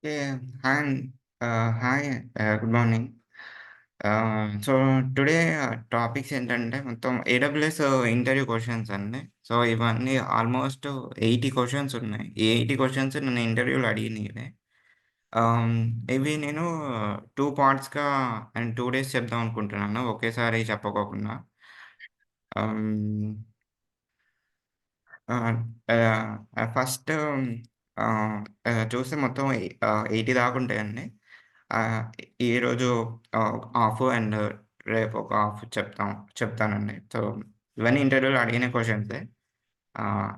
Yeah, hi, good morning. So today topics ఏంటంటే మొత్తం AWS interview questions అండి. So ఇవన్నీ ఆల్మోస్ట్ 80 క్వెషన్స్ ఉన్నాయి. ఈ 80 క్వెషన్స్ నన్ను ఇంటర్వ్యూలో అడిగినవే. ఆహ్, ఇవి నేను 2 పార్ట్స్‌గా అండ్ 2 డేస్ చెప్దాం అనుకుంటున్నాను. ఒకేసారి చెప్పకోకుండా. ఆహ్, ఆహ్, ఫస్ట్ ఆహ్, చూస్తే మొత్తం 80 దాకా ఉంటాయండి. ఆహ్, ఈరోజు హాఫ్ అండ్ రేపు ఒక హాఫ్ చెప్తానండి. సో, ఇవన్నీ ఇంటర్వ్యూలో అడిగిన క్వెషన్సే.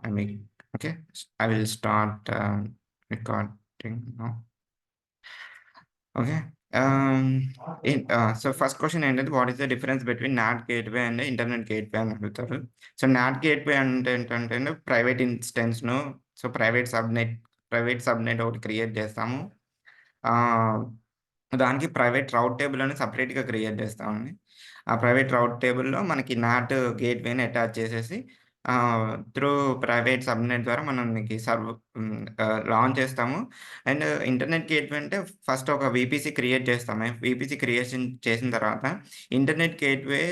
I mean okay. I will start recording now. Okay. Ah, so, first question ఏంటంటే what is the difference between NAT gateway and internet gateway అని అడుగుతారు. సో, నాట్ గేట్‌వే అంటే ఏంటంటే ప్రైవేట్ ఇన్‌స్టెన్స్‌ను ప్రైవేట్ సబ్‌నెట్ ఒకటి క్రియేట్ చేస్తాము. ఆహ్, దానికి private రౌట్ table అని సెపరేట్‌గా క్రియేట్ చేస్తామండి. ఆ ప్రైవేట్ రౌట్ టేబుల్‌లో మనకి నాట్ గేట్‌వేని అటాచ్ చేసేసి త్రూ ప్రైవేట్ సబ్‌నెట్ ద్వారా మనం మీకు లాంచ్ చేస్తాము. అండ్ ఇంటర్నెట్ గేట్‌వే అంటే ఫస్ట్ ఒక వీపీసీ క్రియేట్ చేస్తాము. వీపీసీ క్రియేషన్ చేసిన తర్వాత ఇంటర్నెట్ గేట్‌వే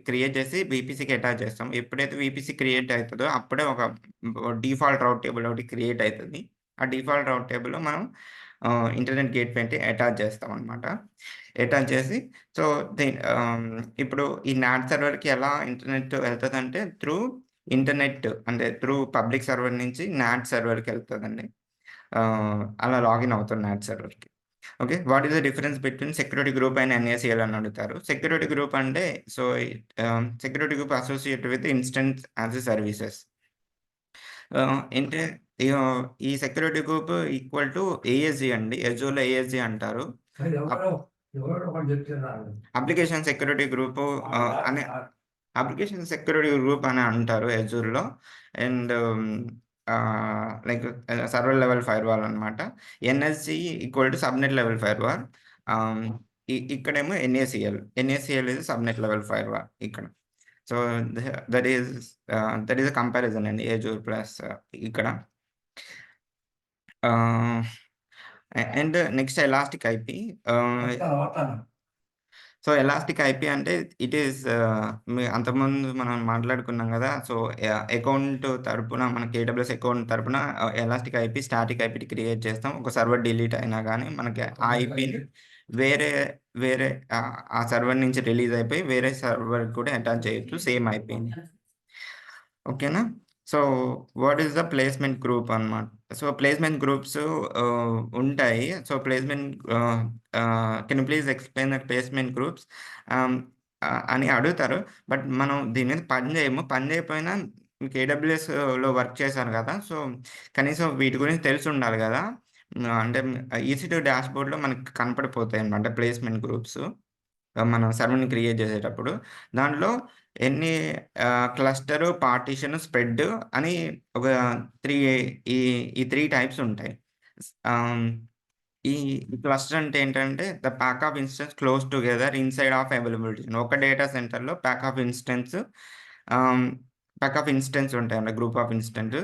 క్రియేట్ చేసి వీపీసీకి అటాచ్ చేస్తాం. ఎప్పుడైతే వీపీసీ క్రియేట్ అయితదో అప్పుడే ఒక డిఫాల్ట్ రౌట్ టేబుల్ ఒకటి క్రియేట్ అయితది. ఆ డిఫాల్ట్ రౌట్ టేబుల్‌లో మనం ఇంటర్నెట్ గేట్‌వే అంటే అటాచ్ చేస్తామనమాట. అటాచ్ చేసి సో, ఇప్పుడు ఈ నాట్ సర్వర్‌కి ఎలా ఇంటర్నెట్ వెళ్తదంటే త్రూ పబ్లిక్ సర్వర్ నుంచి నాట్ సర్వర్‌కెళ్తదండి. అలా లాగిన్ అవుతాం నాట్ సర్వర్‌కి. Okay. What is the difference between security group and NACL అని అడుగుతారు. సెక్యూరిటీ గ్రూప్ అంటే so, security group associated with instance as a services. అంటే ఈ సెక్యూరిటీ గ్రూప్ ఈక్వల్ టు ఏఎస్‌జీ అండి. యజూర్‌లో ఏఎస్‌జీ అంటారు. అప్ ఎవరో ఒకళ్ళు చెప్తున్నారు. అప్లికేషన్ సెక్యూరిటీ గ్రూపు అనే అప్లికేషన్ సెక్యూరిటీ గ్రూప్ అని అంటారు యజూర్‌లో. And like server level firewall అన్నమాట. NSG equal to subnet level firewall. Ah, ఇక్కడేమో NACL. NACL is subnet level firewall ఇక్కడ. So, the that is a comparison అండి. యజూర్ ప్లస్ ఇక్కడ. ఆహ్, అండ్ నెక్స్ట్ ఎలాస్టిక్ ఐపీ. ఆహ్ వస్తాను. సో, ఎలాస్టిక్ ఐపీ అంటే it is అంతకుముందు మనం మాట్లాడుకున్నాం గదా! సో, అకౌంట్ తరపున మనకి ఏడబ్ల్యూఎస్ అకౌంట్ తరపున ఎలాస్టిక్ ఐపీ, స్టాటిక్ ఐపీని క్రియేట్ చేస్తాం. ఒక సర్వర్ డిలీట్ అయినా గానీ మనకి ఆ ఐపీని వేరే వేరే ఆ సర్వర్ నుంచి రిలీజ్ అయిపోయి వేరే సర్వర్‌కి కూడా అటాచ్ చేయొచ్చు సేమ్ ఐపీని. ఓకేనా? So, what is the placement group అన్నమాట. సో, ప్లేస్‌మెంట్ గ్రూప్స్ ఉంటాయి. So, can you please explain the placement groups ఆహ్, అని అడుగుతారు. బట్ మనం దీని మీద పని చేయము. పని చేయకపోయినా మీకు ఏడబ్ల్యూఎస్‌లో వర్క్ చేశారు గదా! సో, కనీసం వీటి గురించి తెలిసుండాలి గదా! అంటే ఈసీ2 డాష్‌బోర్డ్‌లో మనకు కనపడిపోతాయన్నమాట ప్లేస్‌మెంట్ గ్రూప్స్. మనం సర్వర్‌ని క్రియేట్ చేసేటప్పుడు. దాంట్లో ఎన్ని క్లస్టరు, పార్టిషన్, స్ప్రెడ్ అని ఒక 3 ఈ ఈ 3 టైప్స్ ఉంటాయి. ఆహ్, ఈ క్లస్టర్ అంటే ఏంటంటే the pack of instance close together inside of availability. ఒక డేటా సెంటర్‌లో ఆహ్, ప్యాక్ ఆఫ్ ఇన్స్టెన్స్ ఉంటాయండి. Group of instance.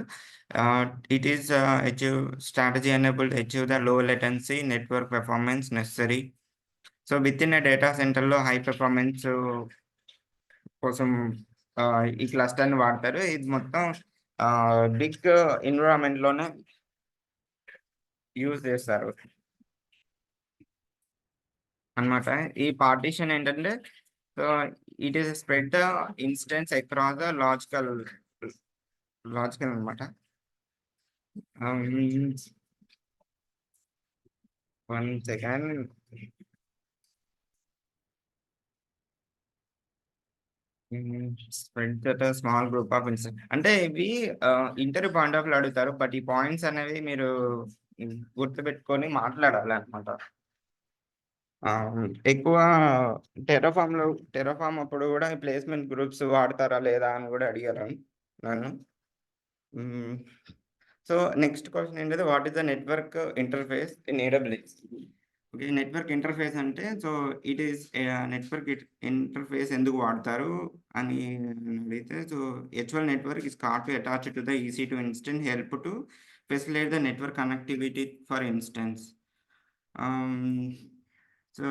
Ah, it is achieve strategy enabled achieve the low latency network performance necessary. So, within a data సెంటర్‌లో high performance కోసం ఈ క్లస్టర్‌ని వాడతారు. ఇది మొత్తం big ఎన్విరాన్మెంట్‌లోనే use చేస్తారు అన్నమాట. ఈ పార్టిషన్ ఏంటంటే so, it is spread the instance across the logical అన్నమాట. హ్మ్. One second. Spread that small group of instance అంటే ఇవి ఇంటర్వ్యూ పాయింట్ ఆఫ్ వ్యూలో అడుగుతారు. బట్ ఈ పాయింట్స్ అనేవి మీరు గుర్తుపెట్టుకొని మాట్లాడాలన్నమాట. ఆ! ఎక్కువ టెర్రాఫార్మ్ అప్పుడు గూడా ప్లేస్‌మెంట్ గ్రూప్స్ వాడతారా లేదా అని గూడా అడిగారు నన్ను. హ్మ్. సో, నెక్స్ట్ క్వెషన్ ఏంటిది what is the network interface in AWS? Okay. Network interface అంటే ఇట్ ఈస్ నెట్వర్క్ ఇంటర్ఫేస్ ఎందుకు వాడతారు అని అడిగితే HL network is called to attach to the EC2 instance help to facilitate the network connectivity for instance.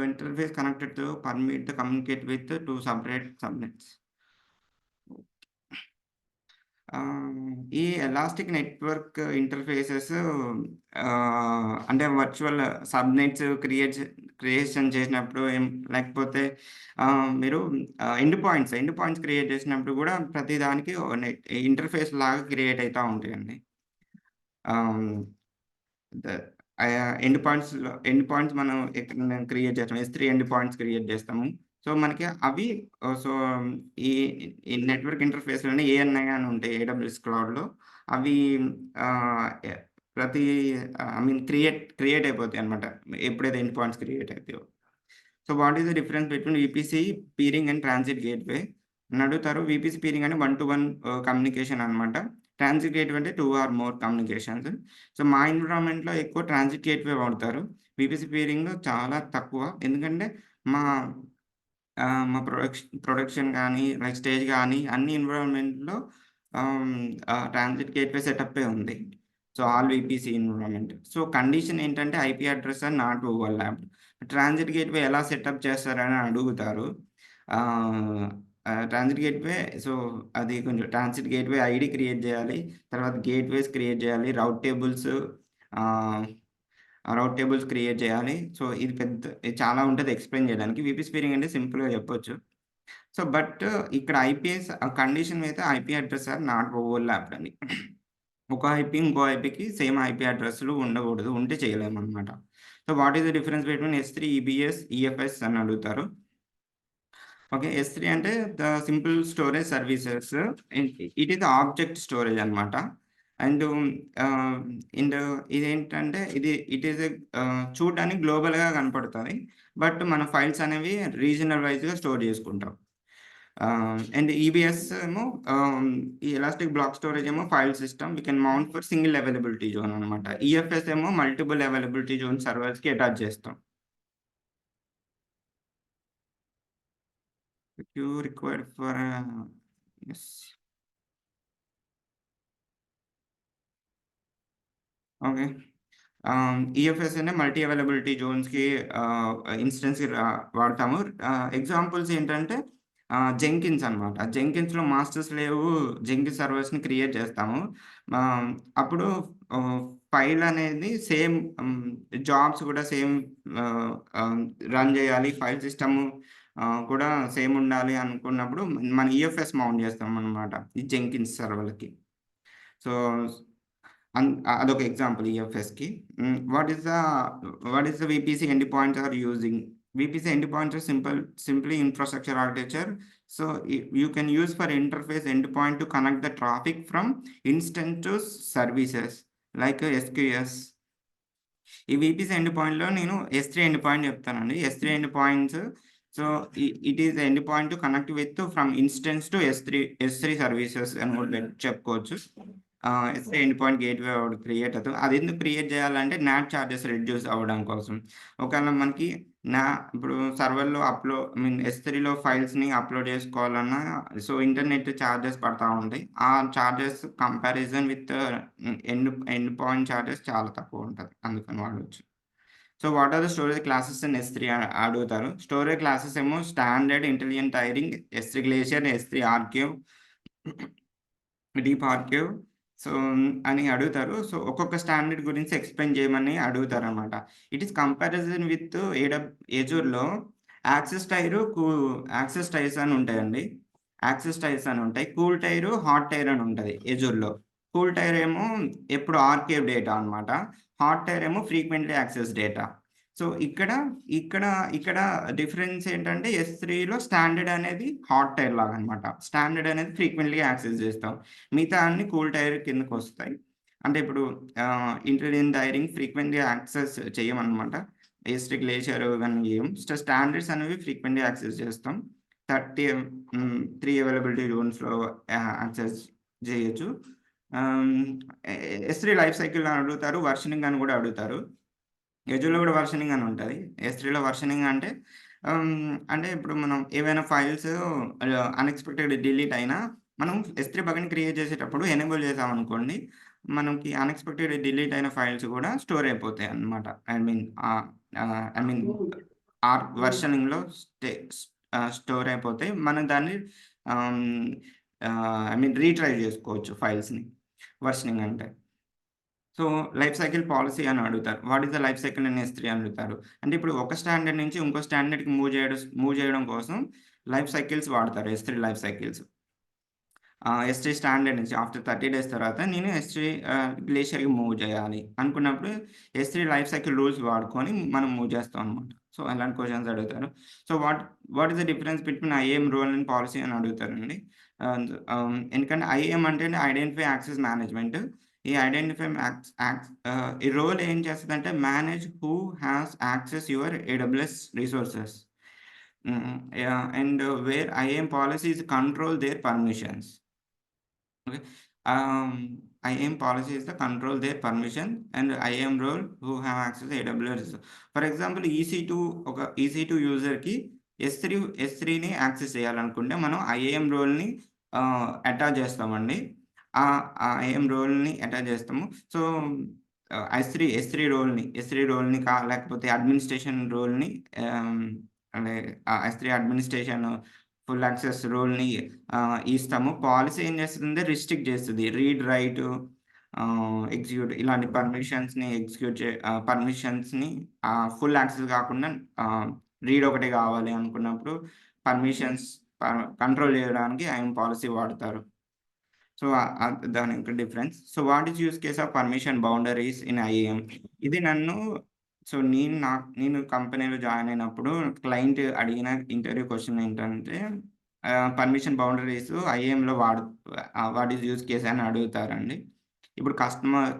Interface connected to permit the communicate with 2 separate subnets. ఈ elastic network interfaces అంటే virtual subnets creation చేసినప్పుడు లేకపోతే మీరు end points create చేసినప్పుడు గూడా ప్రతి దానికి ఓ interface లాగా క్రియేట్ అయితా ఉంటాయండి. ఆహ్, ద ఎండ్ పాయింట్స్ మనం ఎక్కడ క్రియేట్ చేస్తాం. S3 ఎండ్ పాయింట్స్ క్రియేట్ చేస్తాము. మనకి అవి సో, ఈ ఈ నెట్వర్క్ ఇంటర్ఫేస్‌లోనే ఏఎన్ఐ అని ఉంటాయి ఏడబ్ల్యూఎస్ క్లౌడ్‌లో. అవి ఆహ్, ఎ ప్రతి ఐ మీన్ క్రియేట్ అయిపోతాయన్నమాట. ఎప్పుడైతే ఎండ్ పాయింట్స్ క్రియేట్ అయితాయో. What is the difference between VPC peering and transit gateway అని అడుగుతారు. వీపీసీ పీరింగ్ అంటే 1 టు 1 కమ్యూనికేషన్ అన్నమాట. ట్రాన్సిట్ గేట్‌వే అంటే 2 ఆర్ మోర్ కమ్యూనికేషన్స్. మా ఎన్విరాన్మెంట్‌లో ఎక్కువ ట్రాన్సిట్ గేట్‌వే వాడతారు. వీపీసీ పీరింగ్ చాలా తక్కువ. ఎందుకంటే మా మా ప్రొడక్షన్ గానీ, లైక్ స్టేజ్ గానీ అన్ని ఎన్విరాన్మెంట్‌లో ట్రాన్సిట్ గేట్‌వే సెటప్పే ఉంది. All VPC environment. కండిషన్ ఏంటంటే IP address are not overlapped. Transit gateway ఎలా సెటప్ చేస్తారని అడుగుతారు. ఆహ్, ట్రాన్సిట్ గేట్‌వే అది కొంచెం ట్రాన్సిట్ గేట్‌వే ఐడీ క్రియేట్ జేయాలి. తర్వాత గేట్‌వేస్ క్రియేట్ జేయాలి. ఆహ్, రౌట్ టేబుల్స్ క్రియేట్ చేయాలి. ఇది చాలా ఉంటది ఎక్స్‌ప్లెయిన్ చేయడానికి. వీపీ స్పీరింగ్ అంటే సింపుల్‌గా చెప్పొచ్చు. బట్ ఇక్కడ కండిషన్ అయితే IP address are not overlapped అని. ఒక ఐపీ ఇంకో ఐపీకి సేమ్ ఐపీ అడ్రెస్‌లు ఉండకూడదు. ఉంటే చేయలేమనమాట. What is the difference between S3, EBS, EFS అని అడుగుతారు. ఓకే. ఎస్3 అంటే the simple storage services. It is object storage అన్నమాట. అండ్ ఆహ్, అండ్ ఇదేంటంటే ఇట్ ఈస్ చూడడానికి గ్లోబల్‌గా కనపడతది. బట్ మన ఫైల్స్ అనేవి రీజనల్ వైస్‌గా స్టోర్ చేసుకుంటాం. అండ్ ఈబీఎస్ ఏమో ఈ ఎలాస్టిక్ బ్లాక్ స్టోరేజ్ ఏమో file system. We can mount for single availability zone అన్నమాట. ఈఎఫ్ఎస్ ఏమో మల్టిపుల్ అవైలబిలిటీ జోన్ సర్వర్స్‌కి అటాచ్ చేస్తాం. Queue required for yes. Okay. EFS అనే మల్టీ అవైలబిలిటీ జోన్స్‌కి ఇన్‌స్టెన్స్‌కి వాడతాము. ఎగ్జాంపుల్స్ ఏంటంటే జెంకిన్స్ అన్నమాట. జెంకిన్స్‌లో మాస్టర్ స్లేవ్ జెంకిన్స్ సర్వర్స్‌ని క్రియేట్ చేస్తాము. ఆహ్, అప్పుడు ఆహ్, ఫైల్ అనేది సేమ్ జాబ్స్ కూడా సేమ్ ఆహ్, ఆహ్, రన్ చేయాలి. ఫైల్ సిస్టమ్ కూడా సేమ్ ఉండాలి అనుకున్నప్పుడు మన ఈఎఫ్ఎస్ మౌంట్ చేస్తామన్నమాట. ఈ జెంకిన్స్ సర్వర్‌లకి. సో అదొక ఎగ్జాంపుల్ ఈఎఫ్ఎస్‌కి. What is the VPC end points are using? VPC end points are simply infrastructure architecture. So, you can use for interface end point to connect the traffic from instance to services like SQS. ఈ VPC end పాయింట్‌లో నేను S3 end point చెప్తానండి. S3 end points so, it is end point to connect with from instance to S3 services అని కూడా చెప్పుకోవచ్చు. ఎస్3 end point gateway ఒకటి create అవుతది. అదెందుకు క్రియేట్ చేయాలంటే నాట్ చార్జెస్ రెడ్యూస్ అవ్వడం కోసం. ఒకవేళ మనకి ఇప్పుడు సర్వర్‌లో ఐ మీన్ ఎస్3లో ఫైల్స్‌ని అప్‌లోడ్ చేసుకోవాలన్నా ఇంటర్నెట్ చార్జెస్ పడతా ఉంటాయి. ఆ charges comparison with end point charges చాలా తక్కువుంటది. అందుకని వాడొచ్చు. What are the storage classes in S3 అడుగుతారు. స్టోరేజ్ క్లాసెస్ ఏమో standard, intelligent tiering, S3 Glacier, S3 archive, deep archive అని అడుగుతారు. ఒక్కొక్క స్టాండర్డ్ గురించి ఎక్స్‌ప్లెయిన్ చేయమని అడుగుతారనమాట. ఇట్ ఈస్ కంపారిజన్ విత్ ఎజూర్‌లో యాక్సెస్ టైర్, యాక్సెస్ టైర్స్ అని ఉంటాయండి. యాక్సెస్ టైర్స్ అని ఉంటాయి. కూల్ టైర్, హాట్ టైర్ అని ఉంటది ఎజూర్‌లో. కూల్ టైర్ ఏమో ఎప్పుడు ఆర్కైవ్ డేటా అన్నమాట. హాట్ టైర్ ఏమో ఫ్రీక్వెంట్‌లీ యాక్సెస్ డేటా. సో, ఇక్కడ, ఇక్కడ, ఇక్కడ డిఫరెన్స్ ఏంటంటే ఎస్3లో స్టాండర్డ్ అనేది హాట్ టైర్ లాగనమాట. స్టాండర్డ్ అనేది ఫ్రీక్వెంట్‌లీ యాక్సెస్ చేస్తాం. మిగతా అన్ని కూల్ టైర్ కిందకొస్తాయి. అంటే ఇప్పుడు ఇంటెలిజెంట్ టైరింగ్ ఫ్రీక్వెంట్‌లీ యాక్సెస్ చెయ్యమనమాట. ఎస్3 గ్లేషియర్ ఇవన్నీ చేయం. స్టాండర్డ్స్ అనేవి ఫ్రీక్వెంట్‌లీ యాక్సెస్ చేస్తాం. 3 అవైలబిలిటీ జోన్స్‌లో యాక్సెస్ చేయొచ్చు. ఆహ్, ఎస్3 లైఫ్ సైకిల్ అని అడుగుతారు. వర్షనింగ్ అని కూడా అడుగుతారు. ఎజ్యూలో కూడా వర్షనింగ్ అని ఉంటది. ఎస్3లో వర్షనింగ్ అంటే అంటే ఇప్పుడు మనం ఏవైనా ఫైల్స్ అన్‌ఎక్స్‌పెక్టెడ్ డిలీట్ అయినా మనం ఎస్3 బకెట్‌ని క్రియేట్ చేసేటప్పుడు ఎనేబుల్ చేసామనుకోండి, మనకి అన్‌ఎక్స్‌పెక్టెడ్ డిలీట్ అయిన ఫైల్స్ కూడా స్టోర్ అయిపోతాయన్నమాట. ఐ మీన్ వర్షనింగ్‌లో స్టోర్ అయిపోతాయి. మనం దాన్ని ఆహ్, రీట్రై చేసుకోవచ్చు ఫైల్స్‌ని వర్షనింగ్ అంటే. సో, లైఫ్ సైకిల్ పాలిసీ అని అడుగుతారు. What is the life cycle in S3 అని అడుగుతారు. అంటే ఇప్పుడు ఒక స్టాండర్డ్ నుంచి ఇంకో స్టాండర్డ్‌కి మూవ్ చేయడం కోసం లైఫ్ సైకిల్స్ వాడతారు. ఎస్3 లైఫ్ సైకిల్స్. ఎస్3 స్టాండర్డ్ నుంచి ఆఫ్టర్ 30 డేస్ తర్వాత నేను ఎస్3 గ్లేషియర్‌కి మూవ్ చేయాలి అనుకున్నప్పుడు ఎస్3 లైఫ్ సైకిల్ రూల్స్ వాడుకొని మనం మూవ్ చేస్తాం అనమాట. సో, అలాంటి క్వెషన్స్ అడుగుతారు. So, what is the difference between IAM role and policy అని అడుగుతారండి. ఎందుకంటే ఐఏఎం అంటేనే ఐడెంటిఫై యాక్సెస్ మేనేజ్మెంట్. ఈ ఐడెంటిఫై ఈ రోల్ ఏం చేస్తదంటే manage who has access your AWS resources. And where IAM policies control their permissions. Okay. IAM policy is the control their permission and IAM role who have access to AWS. For example, EC2 ఒక EC2 యూజర్‌కి S3ని access చేయాలనుకుంటే మనం IIM రోల్‌ని attach చేస్తామండి. ఆ IAM రోల్‌ని attach చేస్తాము. So, ఎస్3 రోల్‌ని లేకపోతే అడ్మినిస్ట్రేషన్ రోల్‌ని ఆహ్, అంటే ఎస్3 అడ్మినిస్ట్రేషన్ ఫుల్ యాక్సెస్ రోల్‌ని ఇస్తాము. పాలిసీ ఏం చేస్తదంటే రిస్ట్రిక్ట్ చేస్తది. రీడ్, రైట్, ఎగ్జిక్యూట్ ఇలాంటి పర్మిషన్స్‌ని ఫుల్ యాక్సెస్ కాకుండా రీడ్ ఒకటే కావాలి అనుకున్నప్పుడు పర్మిషన్స్ కంట్రోల్ చేయడానికి ఐఎం పాలిసీ వాడతారు. సో, దాని యొక్క difference. So, what is use case of permission boundaries in IAM? ఇది నన్ను సో, నేను కంపెనీలో జాయిన్ అయినప్పుడు క్లయింట్ అడిగిన ఇంటర్వ్యూ క్వెషన్ ఏంటంటే పర్మిషన్ బౌండరీస్ ఐఏఎంలో వాట్ ఈస్ యూజ్ కేస్ అని అడుగుతారండి. ఇప్పుడు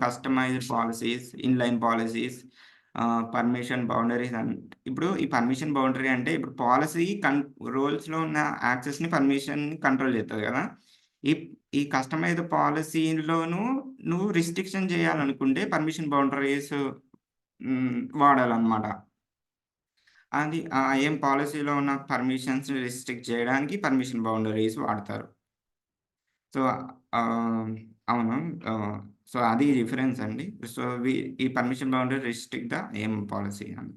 customized policies, inline policies, permission boundaries ఇప్పుడు ఈ పర్మిషన్ బౌండరీ అంటే ఇప్పుడు పాలిసీ రోల్స్‌లో ఉన్న యాక్సెస్‌ని పర్మిషన్‌ని కంట్రోల్ చేస్తది కదా! ఈ ఈ కస్టమైజ్డ్ పాలిసీలోను నువ్వు రిస్ట్రిక్షన్ చేయాలనుకుంటే పర్మిషన్ బౌండరీస్ వాడాలన్నమాట. అది ఐఏఎం పాలిసీలో ఉన్న పర్మిషన్స్‌ని రిస్ట్రిక్ట్ చేయడానికి పర్మిషన్ బౌండరీస్ వాడతారు. సో, ఆహ్, అవును. ఆహ్, సో, అది డిఫరెన్స్ అండి. సో, ఈ permission boundary restrict the IAM policy అని.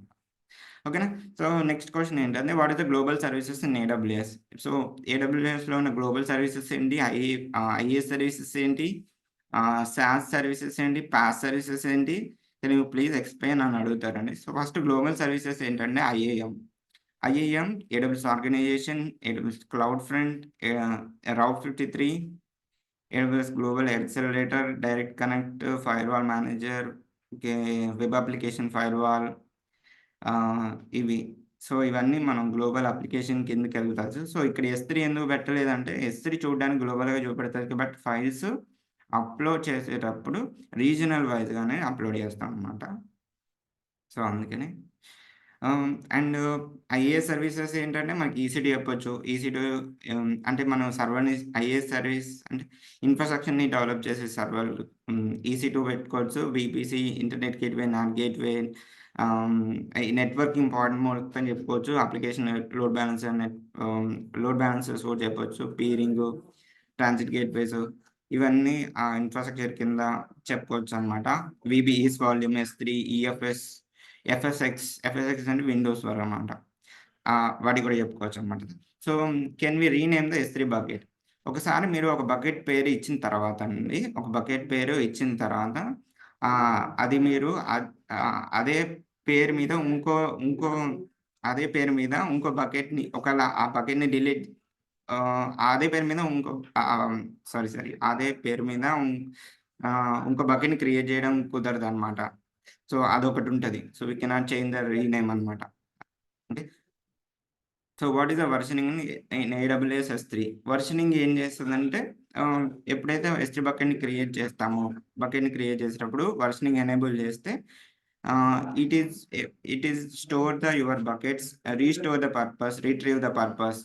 ఓకేనా? సో, నెక్స్ట్ క్వెషన్ ఏంటంటే what is the global services in AWS? So, ఏడబ్ల్యూఎస్‌లో ఉన్న గ్లోబల్ సర్వీసెస్ ఏంటి? ఐఏఎస్ సర్వీసెస్ ఏంటి? సాస్ సర్వీసెస్ ఏంటి? పాస్ సర్వీసెస్ ఏంటి? కెన్ యూ ప్లీజ్ ఎక్స్‌ప్లెయిన్ అని అడుగుతారండి. సో, ఫస్ట్ గ్లోబల్ సర్వీసెస్ ఏంటంటే IAM. IAM, AWS organization, AWS cloud front, రౌట్ 53, AWS global accelerator, direct connect, firewall manager, okay, web application firewall. ఇవి. So, ఇవన్నీ మనం global application కిందకెళ్తాచ్చు. So, ఇక్కడ ఎస్3 ఎందుకు పెట్టలేదంటే, ఎస్3 చూడడానికి గ్లోబల్‌గా చూపెడతది. బట్ ఫైల్స్ అప్‌లోడ్ చేసేటప్పుడు రీజినల్ వైస్‌గానే అప్‌లోడ్ చేస్తామనమాట. సో, అందుకని. And IAS services ఏంటంటే మనకి ఈసీ2 చెప్పొచ్చు. ఈసీ2 అంటే మనం సర్వర్‌ని ఐఏఎస్ సర్వీస్ అంటే ఇన్‌ఫ్రాస్ట్రక్చర్‌ని డెవలప్ చేసే సర్వర్ ఈసీ2 పెట్టుకోవచ్చు. VPC, internet gateway, not gateway, ఆహ్, ఈ నెట్వర్కింగ్ పార్ట్ మొత్తం చెప్పుకోవచ్చు. అప్లికేషన్ లోడ్ బ్యాలెన్సర్స్ కూడా చెప్పొచ్చు. పీరింగు, ట్రాన్సిట్ గేట్‌వేస్ ఇవన్నీ ఆ ఇన్‌ఫ్రాస్ట్రక్చర్ కింద చెప్పుకోవచ్చనమాట. Is volume, S3, EFS, FSx అంటే విండోస్ వరనమాట. వాటికి కూడా చెప్పుకోవచ్చనమాట. So, can we rename the S3 bucket? ఒకసారి మీరు ఒక బకెట్ పేరు ఇచ్చిన తర్వాత అండి, ఒక బకెట్ పేరు ఇచ్చిన తర్వాత అది మీరు అదే పేరు మీద ఇంకో అదే పేరు మీద ఇంకో బకెట్‌ని ఒకవేళ ఆ బకెట్‌ని అదే పేరు మీద సారీ. అదే పేరు మీద ఇంకో బకెట్‌ని క్రియేట్ చేయడం కుదరదనమాట. సో, అదొకటుంటది. So, we cannot change the rename అనమాట. అంటే so, what is the versioning in AWS S3? Versioning ఏం చేస్తదంటే ఆహ్, ఎప్పుడైతే ఎస్3 బకెట్‌ని క్రియేట్ చేసేటప్పుడు వర్షనింగ్ ఎనేబుల్ చేస్తే ah, it is store your buckets, restore the purpose, retrieve the purpose.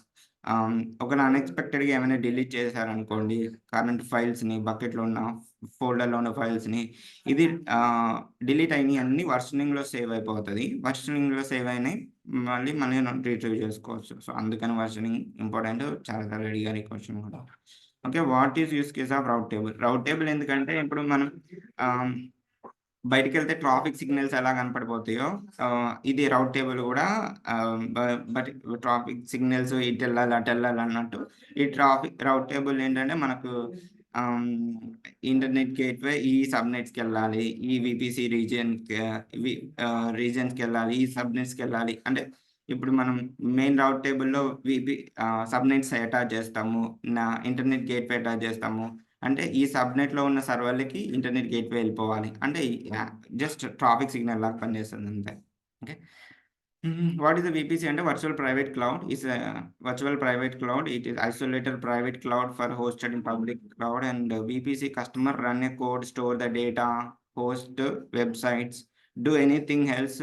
ఒకవేళ అన్‌ఎక్స్‌పెక్టెడ్‌గా ఏమైనా డిలీట్ చేశారనుకోండి, కరెంట్ ఫైల్స్‌ని, బకెట్‌లో ఉన్న ఫోల్డర్‌లో ఉన్న ఫైల్స్‌ని, ఇది డిలీట్ అయినయన్నీ వర్షనింగ్‌లో సేవ్ అయిపోతది. వర్షనింగ్‌లో సేవ్ అయినయి మళ్ళీ మనం రిట్రీవ్ చేసుకోవచ్చు. సో, అందుకని వర్షనింగ్ ఇంపార్టెంట్. చాలా సార్లు అడిగారు ఈ క్వెషన్ కూడా. Okay. What is use case of rate table? Rate table ఎందుకంటే ఇప్పుడు మనం ఆహ్, బయటికెళ్తే ట్రాఫిక్ సిగ్నల్స్ ఎలా కనపడిపోతాయో ఇది రౌట్ టేబుల్ గూడా బట్ ట్రాఫిక్ సిగ్నల్స్ ఇటెళ్ళాలి, అటెళ్ళాలి అన్నట్టు ఈ రౌట్ టేబుల్ ఏంటంటే మనకు ఆహ్, ఇంటర్నెట్ గేట్‌వే ఈ సబ్‌నెట్స్‌కెళ్ళాలి. ఈ వీపీసీ రీజియన్స్‌కెళ్ళాలి. ఈ సబ్‌నెట్స్‌కెళ్ళాలి. అంటే ఇప్పుడు మనం మెయిన్ రౌట్ టేబుల్‌లో సబ్‌నెట్స్ అటాచ్ చేస్తాము. ఇంటర్నెట్ గేట్‌వే అటాచ్ చేస్తాము. అంటే ఈ సబ్‌నెట్‌లో ఉన్న సర్వర్‌లకి ఇంటర్నెట్ గేట్‌వే ఎళ్ళిపోవాలి. అంటే జస్ట్ ట్రాఫిక్ సిగ్నల్ లాగా పనిచేస్తుంది అంతే. Okay. What is the VPC అంటే virtual private cloud. It is isolated private cloud for hosted in public cloud and VPC customer run a code, store the data, host websites, do anything else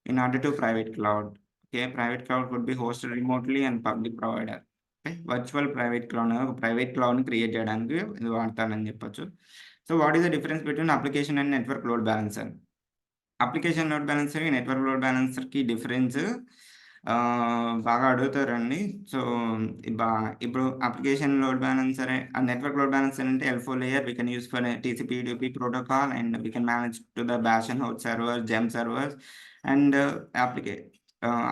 in order to private cloud. Okay, private cloud could be hosted remotely and public provider. Okay, virtual private cloud ఒక private క్లౌడ్‌ని create చేయడానికి ఇది వాడతానని చెప్పొచ్చు. So, what is the difference between application and network load balancer? Application load బ్యాలెన్సర్‌కి, network load బ్యాలెన్సర్‌కి difference బాగా అడుగుతారండి. సో, బా ఇప్పుడు application load balancer network load balancer అంటే L4 layer we can use for TCP, UDP protocol and we can manage to the bash and host servers, gem servers and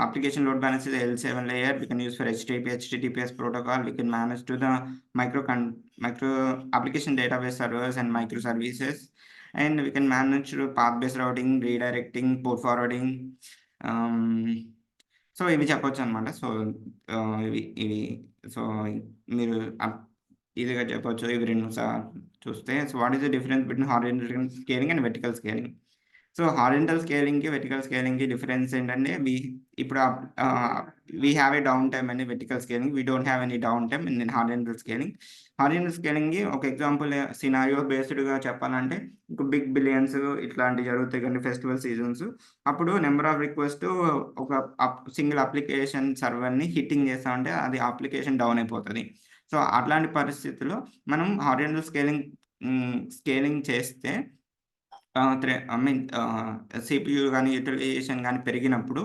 application load balancer is L7 layer we can use for HTTP, HTTPS protocol. We can manage to the micro application database servers and microservices. And we can manage to path-based routing, redirecting, port forwarding. So, ఇవి చెప్పొచ్చనమాట. So, ఇవి so, మీరు ఈజీగా చెప్పొచ్చు. ఇవి 2 చూస్తే. So, what is the difference between horizontal scaling and vertical scaling? So, horizontal స్కేలింగ్‌కి, vertical స్కేలింగ్‌కి difference ఏంటంటే ఇప్పుడు we have a down time అండి vertical scaling. We don't have any down time in horizontal scaling. Horizontal స్కేలింగ్‌కి ఒక example scenario బేస్డ్‌గా చెప్పాలంటే ఇప్పుడు big billions ఇట్లాంటివి జరుగుతాయి కదండీ ఫెస్టివల్ సీజన్స్. అప్పుడు నంబర్ ఆఫ్ రిక్వెస్ట్ ఒక సింగిల్ అప్లికేషన్ సర్వర్‌ని హిట్టింగ్ చేస్తా ఉంటే అది అప్లికేషన్ డౌన్ అయిపోతది. సో, అట్లాంటి పరిస్థితిలో మనం హారిజాంటల్ స్కేలింగ్ చేస్తే ఐ మీన్ సీపీయూ గాని, యుటిలైజేషన్ గాని పెరిగినప్పుడు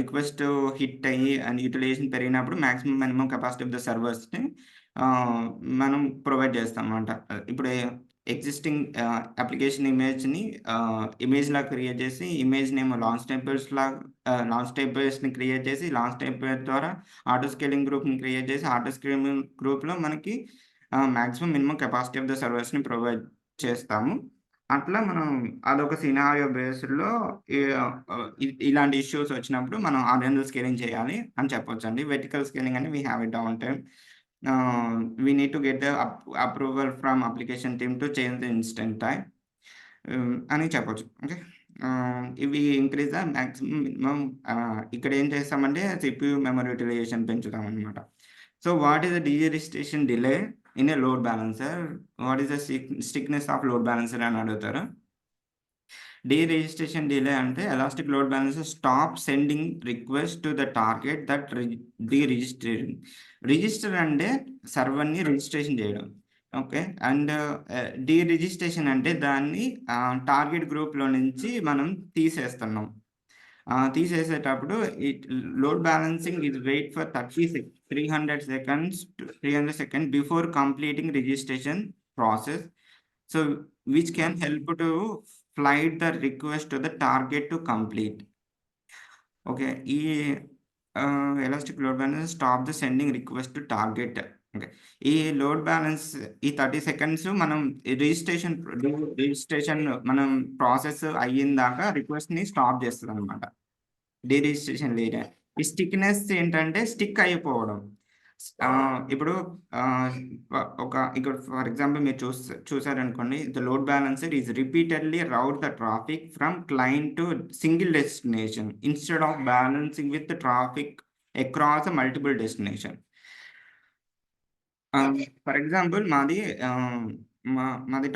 రిక్వెస్ట్ హిట్ అయ్యి అండ్ యుటిలైజేషన్ పెరిగినప్పుడు maximum minimum capacity of the సర్వర్స్‌ని ఆహ్, మనం ప్రొవైడ్ చేస్తామన్నమాట. ఇప్పుడు ఎగ్జిస్టింగ్ అప్లికేషన్ ఇమేజ్‌లా క్రియేట్ చేసి ఇమేజ్‌నేమో లాంచ్ టెంప్లేట్స్‌ని క్రియేట్ చేసి లాంచ్ టెంప్లేట్ ద్వారా ఆటో స్కేలింగ్ గ్రూప్‌ని క్రియేట్ చేసి ఆటో స్కేలింగ్ గ్రూప్‌లో మనకి maximum minimum capacity of the సర్వర్స్‌ని ప్రొవైడ్ చేస్తాము. అట్లా మనం అదొక సినారియో బేస్డ్‌లో ఈ ఇలాంటి ఇష్యూస్ వచ్చినప్పుడు మనం హారిజాంటల్ స్కేలింగ్ చేయాలి అని చెప్పొచ్చండి. వెర్టికల్ స్కేలింగ్ అంటే we have a down time. We need to get the approval from application team to change the instant time అని చెప్పొచ్చు. ఓకే. ఇవి ఇంక్రీజ్ ద మాక్సిమం మినిమమ్ ఇక్కడ ఏం చేస్తామంటే సిపియూ మెమరీ యుటిలైజేషన్ పెంచుతామనమాట. So, what is the deregistration delay in a load balancer? What is the stickiness of load balancer అని అడుగుతారు. Deregistration delay అంటే elastic load balancer stop sending request to the target that deregistering. Register అంటే సర్వర్‌ని registration చేయడం. Okay. And deregistration అంటే దాన్ని target గ్రూప్‌లో నుంచి మనం తీసేస్తున్నాం. తీసేసేటప్పుడు load balancing is wait for 300 seconds before completing registration process. So, which can help to flight the request to the target to complete. Okay. ఈ elastic load balance stop the sending request to target. Okay. ఈ load balance ఈ 30 seconds మనం registration మనం process అయ్యిందాకా రిక్వెస్ట్‌ని stop చేస్తదనమాట. Deregistration layer. ఈ stickiness ఏంటంటే స్టిక్ అయిపోవడం. ఇప్పుడు ఆహ్, ఇక్కడ ఫర్ ఎగ్జాంపుల్ మీరు చూసారనుకోండి. The load balancer is repeatedly route the traffic from client to single destination instead of balancing with traffic across multiple destination. For example మాది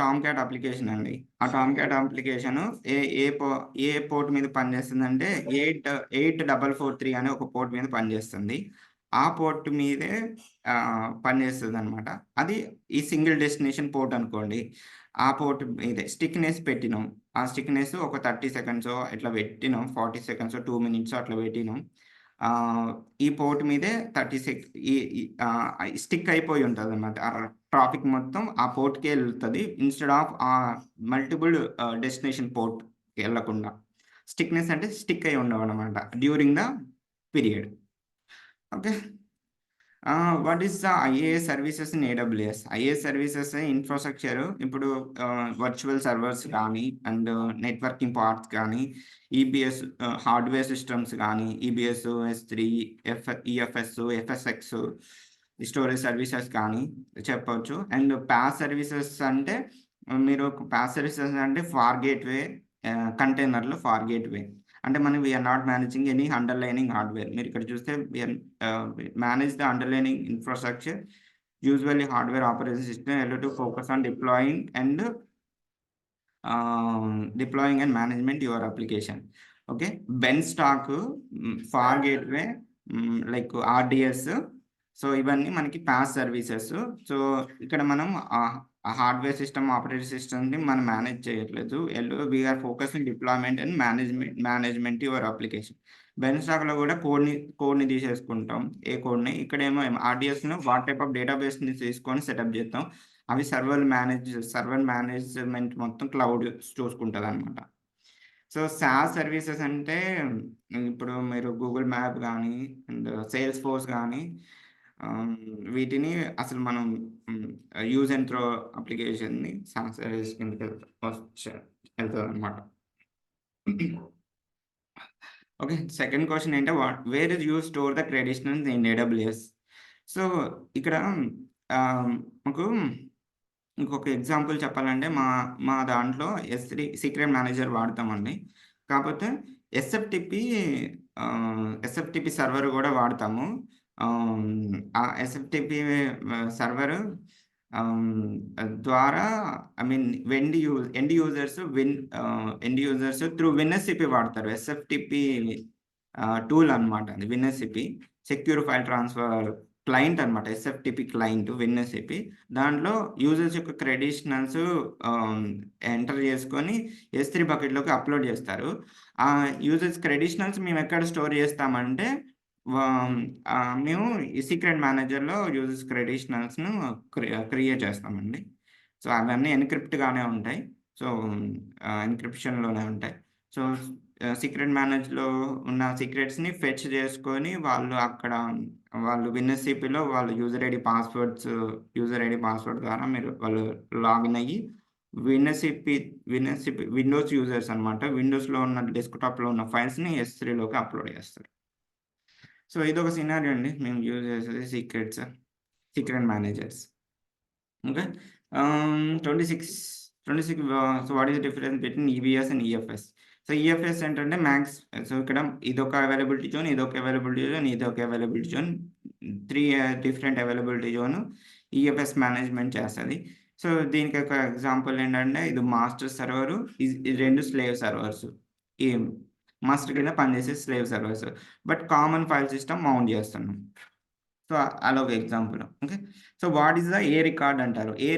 Tom cat application అండి. ఆ Tom cat application ఏ ఏ పో ఏ port మీద పనిచేస్తుందంటే 8443 అనే ఒక port మీద పనిచేస్తుంది. ఆ పోర్ట్ మీదే పనిచేస్తదనమాట. అది ఈ సింగిల్ డెస్టినేషన్ పోర్ట్ అనుకోండి. ఆ పోర్ట్ మీదే స్టిక్‌నెస్ పెట్టినాం. ఆ స్టిక్‌నెస్ ఒక 30 సెకండ్సో ఇట్లా పెట్టినాం. 40 సెకండ్సో, 2 మినిట్సో అట్లా పెట్టినాం. ఈ పోర్ట్ మీదే 30 ఈ ఈ స్టిక్ అయిపోయి ఉంటదనమాట. ట్రాఫిక్ మొత్తం ఆ పోర్ట్‌కే ఎళ్తది. ఇన్‌స్టెడ్ ఆఫ్ మల్టిపుల్ డెస్టినేషన్ పోర్ట్‌కి ఎళ్ళకుండా. స్టిక్‌నెస్ అంటే స్టిక్ అయ్యి ఉండవనమాట during the period. Okay. What is the IaaS services in AWS? IaaS services infrastructure ఇప్పుడు వర్చువల్ సర్వర్స్ కానీ అండ్ నెట్వర్కింగ్ పార్ట్స్ కానీ, ఈబీఎస్ హార్డ్‌వేర్ సిస్టమ్స్ గానీ, ఈబీఎస్, ఎస్3, ఈఎఫ్ఎస్, ఎఫ్ఎస్ఎక్స్, స్టోరేజ్ సర్వీసెస్ కానీ చెప్పొచ్చు. అండ్ పాస్ సర్వీసెస్ అంటే మీరు పాస్ సర్వీసెస్ అంటే ఫార్ గేట్‌వే కంటైనర్‌లో ఫార్ గేట్‌వే. అంటే మనం we are not managing any underlining hardware. మీరిక్కడ చూస్తే manage the underlying infrastructure. Usually, hardware operating system allowed to focus on deploying and management your application. Okay, Benstock, far gateway, like RDS. So ఇవన్నీ మనకి pass services. So ఇక్కడ మనం hardware system, operating సిస్టమ్‌ని మనం manage చేయట్లేదు. We are focusing deployment and management your application. బెన్‌స్టాక్‌లో కూడా కోడ్‌ని తీసేసుకుంటాం. ఏ కోడ్‌ని ఇక్కడేమో ఆర్‌డిఎస్‌లో వాట్ టైప్ ఆఫ్ డేటాబేస్‌ని తీసుకొని సెటప్ చేస్తాం. అవి సర్వర్ మేనేజ్‌మెంట్ మొత్తం క్లౌడ్ చూసుకుంటదనమాట. సో సాస్ సర్వీసెస్ అంటే ఇప్పుడు మీరు గూగుల్ మ్యాప్ గానీ అండ్ సేల్స్ ఫోర్స్ గానీ వీటిని అసలు మనం యూజ్ అండ్ త్రో అప్లికేషన్‌ని సాస్ సర్వీస్ కిందకి ఎళ్తదనమాట. ఓకే. సెకండ్ క్వెషన్ ఏంటే where you store the traditionals in AWS? So ఇక్కడ మాకు ఇంకొక ఎగ్జాంపుల్ చెప్పాలంటే మా దాంట్లో ఎస్3 సీక్రెట్ మేనేజర్ వాడతామండి. కాపోతే ఎస్ఎఫ్‌టిపి ఎస్ఎఫ్‌టిపి సర్వర్ గూడా వాడతాము. ఆ ఎస్ఎఫ్‌టిపి సర్వరు ద్వారా I mean end users through WinSCP వాడతారు. ఎస్ఎఫ్‌టిపి టూల్ అనమాట అది WinSCP. Secure file transfer client అనమాట. SFTP client WinSCP. దాంట్లో యూజర్స్ యొక్క క్రెడిషనల్స్ ఎంటర్ చేసుకొని ఎస్3 బకెట్‌లోకి అప్‌లోడ్ చేస్తారు. ఆ యూజర్స్ క్రెడిషనల్స్ మేమెక్కడ స్టోర్ చేస్తామంటే మేము ఈ సీక్రెట్ మేనేజర్‌లో యూజర్స్ క్రెడిషనల్స్‌ను క్రియేట్ చేస్తామండి. సో అవన్నీ ఎన్‌క్రిప్ట్‌గానే ఉంటాయి. సో ఎన్‌క్రిప్షన్‌లోనే ఉంటాయి. సో సీక్రెట్ మేనేజ్‌లో ఉన్న సీక్రెట్స్‌ని ఫెచ్ చేసుకొని వాళ్ళు విన్ఎస్‌సిపిలో వాళ్ళ యూజర్ ఐడీ పాస్వర్డ్ ద్వారా వాళ్ళు లాగిన్ అయ్యి విన్ఎస్‌సిపి విండోస్ యూజర్స్ అనమాట. విండోస్‌లో ఉన్న డెస్క్‌టాప్‌లో ఉన్న ఫైల్స్‌ని ఎస్3లోకి అప్‌లోడ్ చేస్తారు. సో ఇదొక సినారియో అండి. మేము యూజ్ చేసేది secret managers. Okay. 26 so what is the difference between EBS and EFS? So EFS ఏంటంటే సో ఇక్కడ ఇదొక అవైలబిలిటీ జోన్, ఇదొక అవైలబిలిటీ జోన్, ఇదొక availability zone. 3 different availability zone EFS management చేస్తది. సో దీనికి ఒక ఎగ్జాంపుల్ ఏంటంటే ఇది మాస్టర్ సర్వరు, ఇది 2 స్లేవ్ సర్వర్స్. ఈ మాస్టర్ కింద పనిచేసే slave servers. But common file system mount చేస్తున్నాం. సో అదొక example. Okay. So what is the A record అంటారు. ఏ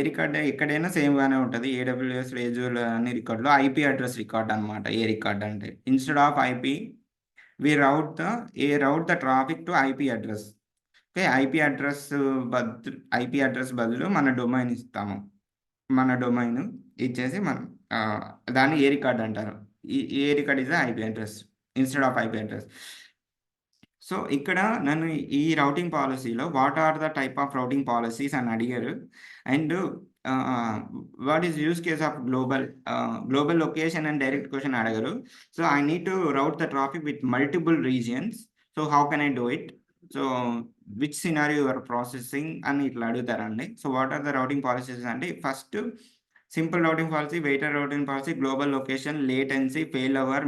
రికార్డ్ ఎక్కడైనా సేమ్‌గానే ఉంటది. ఏడబ్ల్యూఎస్, ఏజూర్ అన్ని రికార్డ్‌లో ఐపీ అడ్రెస్ రికార్డ్ అనమాట ఏ రికార్డ్ అంటే. Instead of IP route the traffic to IP address. Okay. IP address బదులు మన డొమైన్ ఇస్తాము. మన డొమైన్ ఇచ్చేసి మనం దాన్ని ఏ రికార్డ్ అంటారు. A record is the IP address instead of IP address. So ఇక్కడ నన్ను ఈ రౌటింగ్ పాలిసీలో what are the type of routing policies అని అడిగారు. And what is use case of global location and direct question అడగరు. So I need to route the traffic with multiple regions. So how can I do it? So which scenario you are processing అని ఇట్లా అడుగుతారండి. So what are the routing policies అంటే first simple routing policy, weighted routing policy, global location, latency, failover,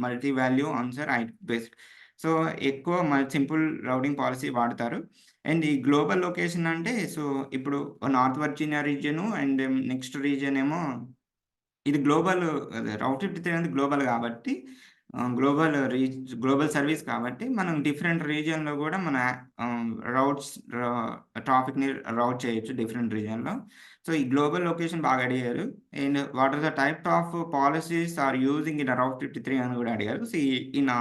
multi value answer, IP based. So ఎక్కువ simple routing policy వాడతారు. And ఈ global location అంటే so ఇప్పుడు North Virginia region and next region ఏమో ఇది global routed అనేది global కాబట్టి global service కాబట్టి మనం డిఫరెంట్ రీజియన్‌లో గూడా మన ఆహ్, రౌట్స్ రా ట్రాఫిక్‌ని రౌట్ చేయొచ్చు డిఫరెంట్ రీజియన్‌లో. సో, ఈ గ్లోబల్ లొకేషన్ బాగా అడిగారు. And what are the type of policies are using in route 53 అని గూడా అడిగారు. సో, ఇన్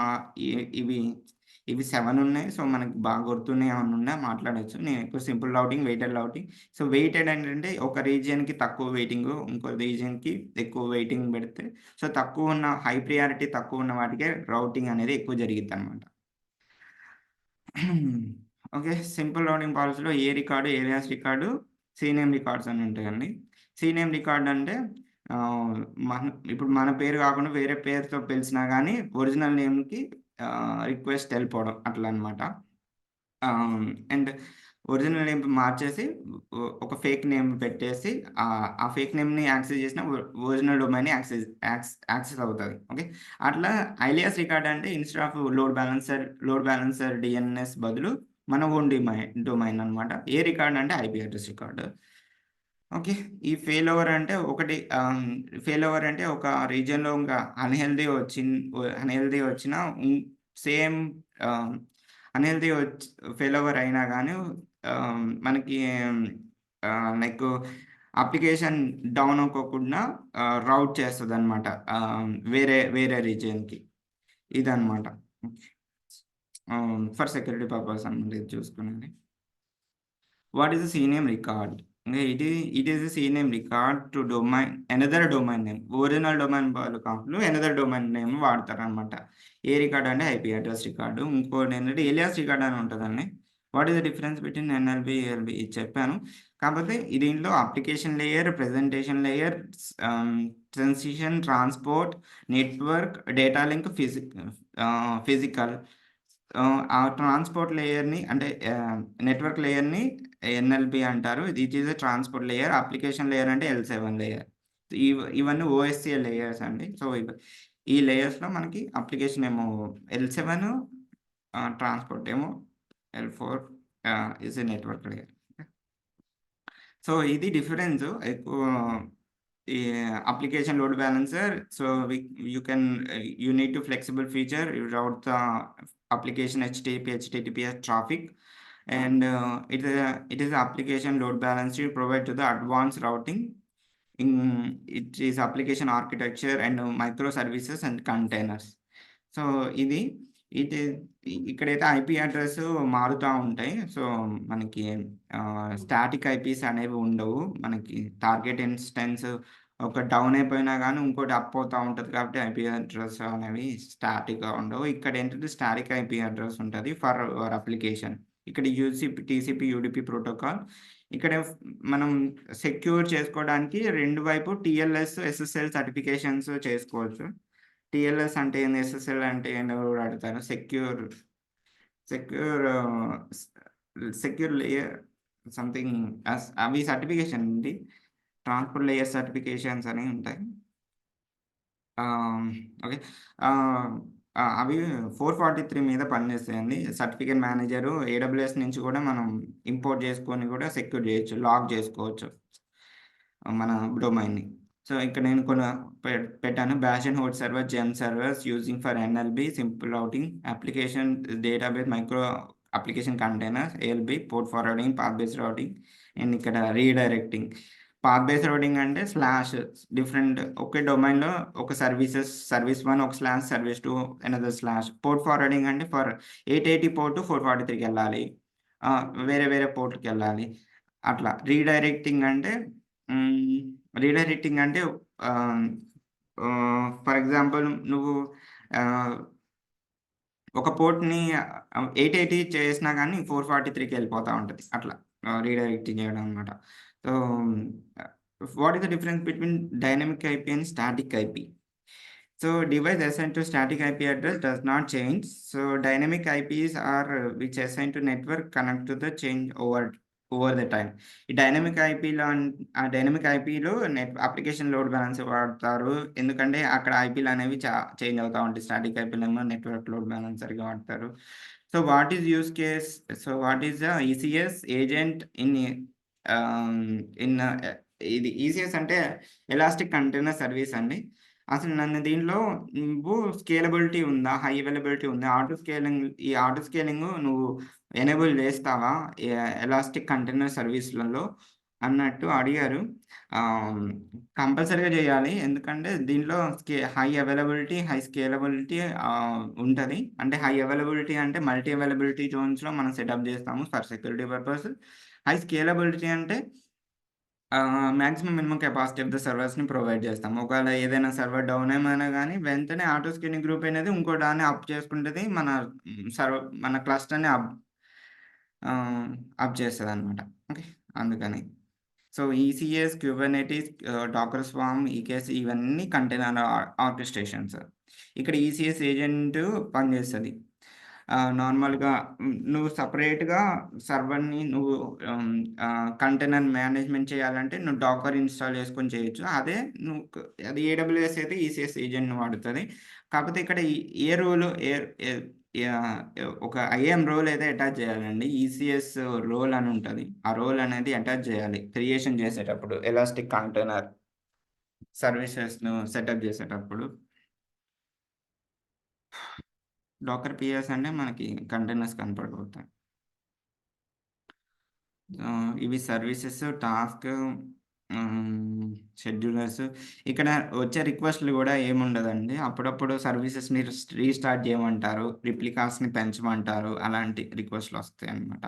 ఇ ఇవి ఇవి 7 ఉన్నాయి. సో, మనకి బాగా గుర్తున్నయి ఏమన్నా ఉన్నా మాట్లాడొచ్చు. నేను ఎక్కువ simple routing, weighted routing. So, weighted ఏంటంటే ఒక రీజియన్‌కి తక్కువ వెయిటింగు, ఇంకో రీజియన్‌కి ఎక్కువ వెయిటింగ్ బెడితే సో, తక్కువున్న హై ప్రియారిటీ తక్కువున్న వాటికే రౌటింగ్ అనేది ఎక్కువ జరిగిద్దనమాట. ఓకే. సింపుల్ రౌటింగ్ పాలిసీలో A record, alias record, CNAME records అని ఉంటాయండి. సీనేమ్ రికార్డ్ అంటే ఆహ్, మన ఇప్పుడు మన పేరు గాకుండా వేరే పేరుతో పిలిచినా గానీ ఒరిజినల్ నేమ్‌కి రిక్వెస్ట్ ఎళ్ళిపోవడం అట్లా అన్నమాట. అండ్ ఒరిజినల్ నేమ్ మార్చేసి ఒక ఫేక్ నేమ్ పెట్టేసి ఆ ఫేక్ నేమ్‌ని యాక్సెస్ చేసిన ఒరిజినల్ డొమైన్ యాక్సెస్ అవుతది. ఓకే. అట్లా ఐలియాస్ రికార్డ్ అంటే instead of load balancer DNS బదులు మన ఓన్ డొమైన్ అన్నమాట. ఏ రికార్డ్ అంటే ఐపీ అడ్రెస్ రికార్డ్. ఓకే. ఈ ఫెయిల్ ఓవర్ అంటే ఒక రీజియన్‌లో ఇంకా అన్‌హెల్తీ వచ్చినా సేమ్ ఆహ్, అన్‌హెల్తీ ఫెయిల్ ఓవర్ అయినా గాని మనకి లైకు అప్లికేషన్ డౌన్ అవ్వకోకుండా రౌట్ చేస్తదనమాట. వేరే రీజియన్‌కి. ఇదనమాట. ఫర్ సెక్యూరిటీ పర్పస్ అన్నమాట ఇది చూసుకునేది. What is the CNAME record? It is a CNAME record to another domain name. Original domain వాళ్ళు కాకుండా అనదర్ డొమైన్ నేమ్ వాడతారనమాట. ఏ రికార్డ్ అంటే ఐపీ అడ్రెస్ రికార్డు. ఇంకోటేంటంటే ఏలియాస్ రికార్డ్ అని ఉంటదండి. What is the difference between NLB, ALB ఇది చెప్పాను. కాకపోతే దీంట్లో అప్లికేషన్ లేయర్, ప్రెజెంటేషన్ లేయర్, ఆహ్, transition, transport, network, data link, physical ఆ ట్రాన్స్‌పోర్ట్ లేయర్‌ని అంటే నెట్వర్క్ లేయర్‌ని ఎన్ఎల్‌పి అంటారు. It is a transport layer. Application layer అంటే ఎల్7 లేయర్. ఇవన్నీ ఓఎస్‌సీఎల్ లేయర్స్ అండి. సో, ఈ లేయర్స్‌లో మనకి అప్లికేషన్ ఏమో ఎల్7 ట్రాన్స్‌పోర్ట్ ఏమో ఎల్4 is a network layer. So, ఇది డిఫరెన్సు. ఈ application load balancer. So, you can you need to flexible feature. You route the application HTTP, HTTPS traffic, and it is application load balancer you provide to the advanced routing. It is application architecture and microservices and containers. So, ఇది ఇది ఇక్కడైతే IP address మారుతా ఉంటాయి. So, మనకి static eyepiece అనేవి ఉండవు. మనకి target instance ఒక డౌన్ అయిపోయినా గానీ ఇంకోటి అప్ అవుతా ఉంటది కాబట్టి ఐపీ అడ్రెస్ అనేవి స్టాటిక్‌గా ఉండవు. ఇక్కడేంటంటే స్టాటిక్ ఐపీ అడ్రెస్ ఉంటది ఫర్ యువర్ అప్లికేషన్. ఇక్కడ టీసీపీ, యూడీపీ ప్రోటోకాల్. ఇక్కడ మనం సెక్యూర్ చేసుకోవడానికి 2 వైపు టీఎల్ఎస్, ఎస్ఎస్ఎల్ సర్టిఫికేషన్స్ చేసుకోవచ్చు. టీఎల్ఎస్ అంటే ఏంది? ఎస్ఎస్ఎల్ అంటే ఏంటో గూడా అడుగుతారు. సెక్యూర్ స్ సెక్యూర్ లేయర్ సంథింగ్ అవి సర్టిఫికేషన్ అండి. ట్రాన్స్‌పోర్ట్ లేయర్ సర్టిఫికేషన్స్ అని ఉంటాయి. ఆహ్, ఓకే. ఆహ్, అవి 443 మీద పనిచేస్తాయండి. సర్టిఫికేట్ మేనేజరు ఏడబ్ల్యూఎస్ నుంచి గూడా మనం ఇంపోర్ట్ చేసుకొని గూడా సెక్యూర్ జేయొచ్చు. లాక్ జేసుకోవచ్చు. మన డొమైన్‌ని. సో, ఇక్కడ నేను కొన్ని పెట్టాను. Bash and host server, gem servers using for NLB, simple routing, application database, micro application containers, ALB, port forwarding, path based routing and ఇక్కడ రీడైరెక్టింగ్. పాత్ బేస్డ్ రౌటింగ్ అంటే డిఫరెంట్ ఒకే డొమైన్‌లో ఒక సర్వీస్ 1 ఒక సర్వీస్ 2 అనదర్ పోర్ట్ ఫార్వర్డింగ్ అంటే for 880 port 443కెళ్ళాలి. వేరే వేరే పోర్ట్‌కెళ్ళాలి. అట్లా. హ్మ్. రీడైరెక్టింగ్ అంటే ఆహ్, ఫర్ ఎగ్జాంపుల్ నువ్వు ఆహ్, ఒక పోర్ట్‌ని 880 చేసినా గానీ 443కి వెళ్ళిపోతా ఉంటది. అట్లా రీడైరెక్టింగ్ చేయడం అన్నమాట. So, what is the difference between dynamic IP and static IP? So, device assigned to static IP address does not change. So, dynamic IPs are which assigned to network connect to the change over the time. ఈ dynamic ఐపీలో application load balancer వాడతారు. ఎందుకంటే అక్కడ ఐపీలు అనేవి change అవుతా ఉంటాయి. Static ఐపీలేమో network load బ్యాలెన్సర్‌గా వాడతారు. So, what is use case? So, what is the ECS agent ఆహ్, in ఇది ఈసీఎస్ అంటే ఎలాస్టిక్ కంటైనర్ సర్వీస్ అండి. అసలు నన్ను దీనిలో నువ్వు స్కేలబిలిటీ ఉందా? హై అవైలబిలిటీ ఉందా? ఆటో స్కేలింగు నువ్వు ఎనేబుల్ చేస్తావా? ఎలాస్టిక్ కంటైనర్ సర్వీస్‌లలో అన్నట్టు అడిగారు. ఆహ్, కంపల్సరీగా చేయాలి. ఎందుకంటే దీనిలో హై అవైలబిలిటీ, హై స్కేలబిలిటీ ఉంటది. అంటే హై అవైలబిలిటీ అంటే మల్టీ అవైలబిలిటీ జోన్స్‌లో మనం సెటప్ చేస్తాము for security purpose. High scalability అంటే maximum minimum capacity of the సర్వర్స్‌ని ప్రొవైడ్ చేస్తాం. ఒకవేళ ఏదైనా సర్వర్ డౌన్ ఏమైనా గాని వెంటనే ఆటో స్కేలింగ్ గ్రూప్ అనేది ఇంకో దాన్ని అప్ చేసుకుంటది. మన క్లస్టర్‌ని ఆహ్, అప్ చేస్తదనమాట. ఓకే. అందుకని. So, ECS, Kubernetes, Docker swarm, EKS ఇవన్నీ కంటైనర్ ఆర్కెస్ట్రేషన్స్. ఇక్కడ ఈసీఎస్ ఏజెంట్ పనిచేస్తది. నార్మల్‌గా నువ్వు సెపరేట్‌గా సర్వర్‌ని నువ్వు కంటైనర్ మేనేజ్‌మెంట్ చేయాలంటే నువ్వు డాకర్ ఇన్‌స్టాల్ చేసుకొని చేయొచ్చు. అదే నువ్వు అది ఏడబ్ల్యూఎస్ అయితే ఈసీఎస్ ఏజెంట్‌ని వాడుతది. కాకపోతే ఇక్కడ ఏ రోల్ ఏ ఏ యాహ్! ఒక ఐఎఎం రోల్ అయితే అటాచ్ చేయాలండి. ఈసీఎస్ రోల్ అని ఉంటది. ఆ రోల్ అనేది అటాచ్ చేయాలి. క్రియేషన్ చేసేటప్పుడు ఎలాస్టిక్ కంటైనర్ సర్వీసెస్‌ను సెటప్ చేసేటప్పుడు. డాకర్ పిఎస్ అంటే మనకి కంటైనర్స్ కనపడిపోతాయి. ఇవి సర్వీసెస్, టాస్క్, షెడ్యూలర్స్ ఇక్కడ వచ్చే రిక్వెస్ట్‌లు గూడా ఏముండదండి. అప్పుడప్పుడు సర్వీసెస్‌ని రీస్టార్ట్ చేయమంటారు. రిప్లికాస్‌ని పెంచమంటారు. అలాంటి రిక్వెస్ట్‌లొస్తాయన్నమాట.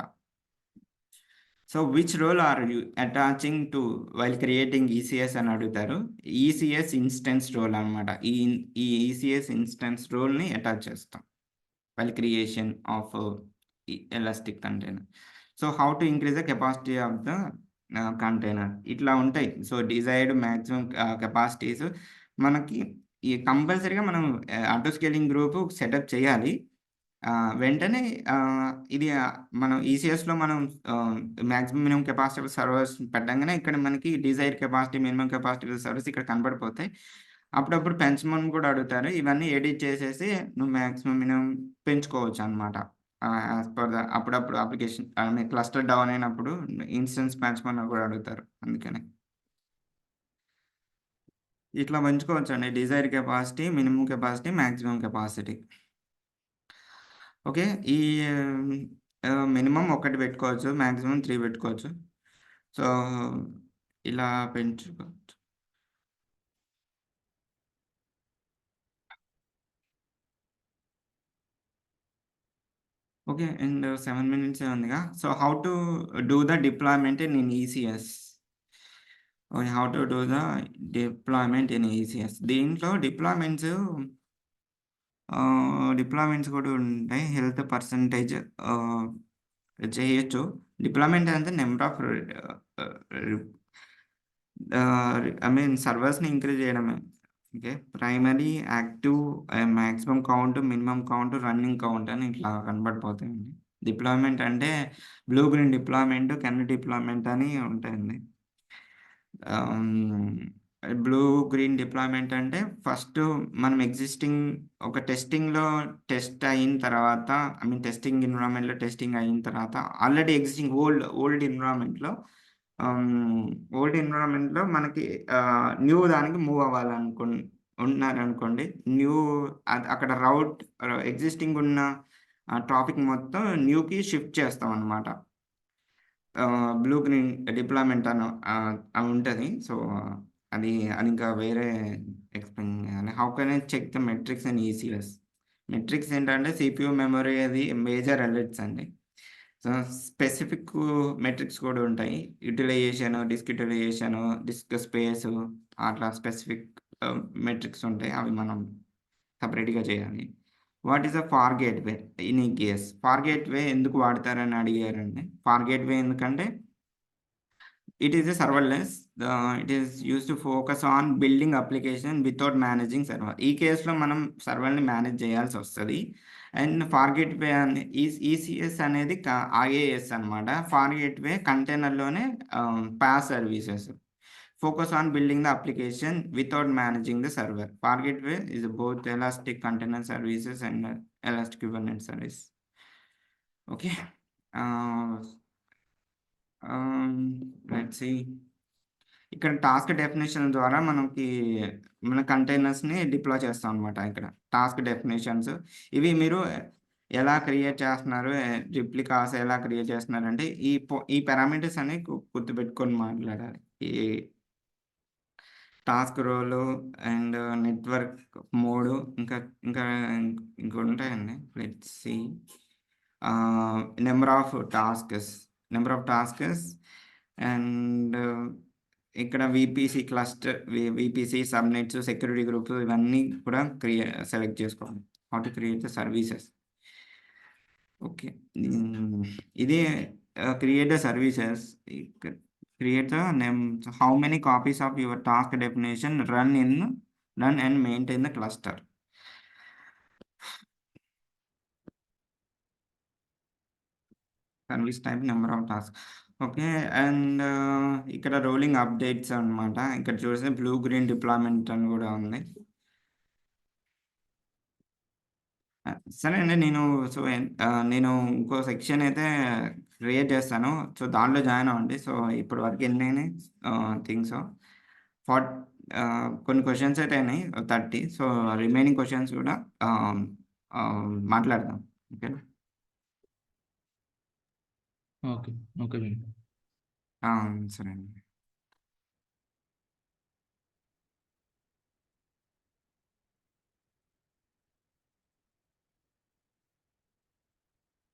So, which role are you attaching to while creating ECS అని అడుగుతారు. ఈసీఎస్ ఇన్‌స్టెన్స్ రోల్ అన్నమాట. ఈ ఈసీఎస్ ఇన్‌స్టెన్స్ రోల్‌ని అటాచ్ చేస్తాం. While creation of elastic container. So, how to increase the capacity of the container ఇట్లా ఉంటాయి. సో, డిజైర్డ్ మాక్సిమం కెపాసిటీస్ మనకి కంపల్సరీగా మనం ఆటో స్కేలింగ్ గ్రూప్ సెటప్ చేయాలి. వెంటనే ఇది మనం ఈసీఎస్‌లో మనం maximum minimum capacity of servers పెట్టంగానే ఇక్కడ మనకి desired capacity, minimum capacity of servers ఇక్కడ కనపడిపోతాయి. అప్పుడప్పుడు పెంచమని కూడా అడుగుతారు. ఇవన్నీ ఎడిట్ చేసేసి నువ్వు మాక్సిమం మినిమమ్ పెంచుకోవచ్చనమాట. యాస్ పర్ ద అప్పుడప్పుడు application I mean cluster down అయినప్పుడు ఇన్స్టెన్స్ పెంచమని కూడా అడుగుతారు. అందుకని. ఇట్లా పెంచుకోవచ్చండి. Desired capacity, minimum capacity, maximum capacity. Okay. ఈ మినిమమ్ ఒకటి పెట్టుకోవచ్చు. మాక్సిమం 3 పెట్టుకోవచ్చు. సో, ఇలా పెంచుకోవచ్చు. ఓకే. అండ్ 7 మినిట్సే ఉందిగా. So, how to do the deployment in ECS. Okay. How to do the deployment in ECS. దీంట్లో డిప్లాయ్‌మెంట్స్ కూడా ఉంటాయి. హెల్త్ పర్సెంటేజ్ ఆహ్, చేయొచ్చు. డిప్లాయ్‌మెంట్ అంటే నంబర్ ఆఫ్ ఆహ్, ఐ మీన్ సర్వర్స్‌ని ఇంక్రీజ్ చేయడమే. Okay. Primary, active, maximum count, minimum count, running count అని ఇట్లా కనపడిపోతాయండి. డిప్లాయ్‌మెంట్ అంటే blue green deployment, can deployment అని ఉంటాయండి. ఆహ్, బ్లూ గ్రీన్ డిప్లాయ్‌మెంట్ అంటే ఫస్టు మనం ఎగ్జిస్టింగ్ ఒక టెస్ట్ అయిన తర్వాత ఐ మీన్ టెస్టింగ్ ఎన్విరాన్మెంట్‌లో టెస్టింగ్ అయిన తర్వాత ఆల్రెడీ ఎగ్జిస్టింగ్ ఓల్డ్ ఎన్విరాన్మెంట్‌లో హ్మ్. ఓల్డ్ ఎన్విరాన్మెంట్‌లో మనకి న్యూ దానికి మూవ్ ఉన్నారనుకోండి. న్యూ అక్కడ ఎగ్జిస్టింగ్ ఉన్న ట్రాఫిక్ మొత్తం న్యూకి షిఫ్ట్ చేస్తామనమాట. బ్లూ గ్రీన్ డిప్లాయ్‌మెంట్ అని ఉంటది. సో, అదింకా వేరే ఎక్స్‌ప్లెయిన్ చేయాలి. How can I check the metrics in ECS? Metrics ఏంటంటే సీపీయూ మెమరీ అది మేజర్ ఎలిట్స్ అండి. సో, స్పెసిఫిక్ మెట్రిక్స్ కూడా ఉంటాయి. డిస్క్ యుటిలైజేషను, డిస్క్ స్పేసు అట్లా స్పెసిఫిక్ మెట్రిక్స్ ఉంటాయి. అవి మనం సెపరేట్‌గా చేయాలి. What is the far gateway in EKS? Far gateway ఎందుకు వాడతారని అడిగారండి. ఫార్ గేట్‌వే ఎందుకంటే ఇట్ ఈస్ ఎ సర్వర్‌లెస్. It is used to focus on building application without managing server. ఈ కేస్‌లో మనం సర్వర్‌ని మేనేజ్ చేయాల్సొస్తది. అండ్ ఫార్ గేట్‌వే ఈసీఎస్ అనేది ఐఏఎస్ అనమాట. ఫార్ గేట్‌వే కంటైనర్‌లోనే PaaS services. Focus on building the application without managing the server. Far Gateway is both Elastic Container Services and Elastic Kubernetes Service. Okay. Uh, let's see. ఇక్కడ task definition ద్వారా మన కంటైనర్స్‌ని deploy చేస్తాం అనమాట ఇక్కడ. Task definitions ఇవి మీరు ఎలా create చేస్తున్నారు, రిప్లికాస్ ఎలా క్రియేట్ చేస్తున్నారంటే ఈ పారామీటర్స్ అన్ని గుర్తుపెట్టుకొని మాట్లాడాలి. ఈ task role and network mode ఇంకా ఇంకా ఇంకొంటాయండి. Let's see. Number of tasks, number of tasks and ఇక్కడ VPC cluster, VPC subnets, security groups ఇవన్నీ కూడా సెలెక్ట్ చేసుకోవాలి. How to create the services. Okay. ఇది create the services. Create the name. How many copies of your task definition run and maintain the cluster. Service type, number of task. Okay. And ఇక్కడ rolling updates అనమాట. ఇక్కడ చూస్తే blue green deployment అని కూడా ఉంది. సరే అండి. నేను ఇంకో సెక్షన్ అయితే క్రియేట్ చేస్తాను. సో, దాంట్లో జాయిన్ అవ్వండి. సో, ఇప్పటి వరకు ఎన్నయినాయి థింగ్స్ ఫార్ట్ కొన్ని క్వెషన్స్ అయితే అయినాయి 30. సో, రిమైనింగ్ క్వెషన్స్ కూడా మాట్లాడదాం. ఓకేనా? ఓకే. ఓకే. ఆ! సరే అండి.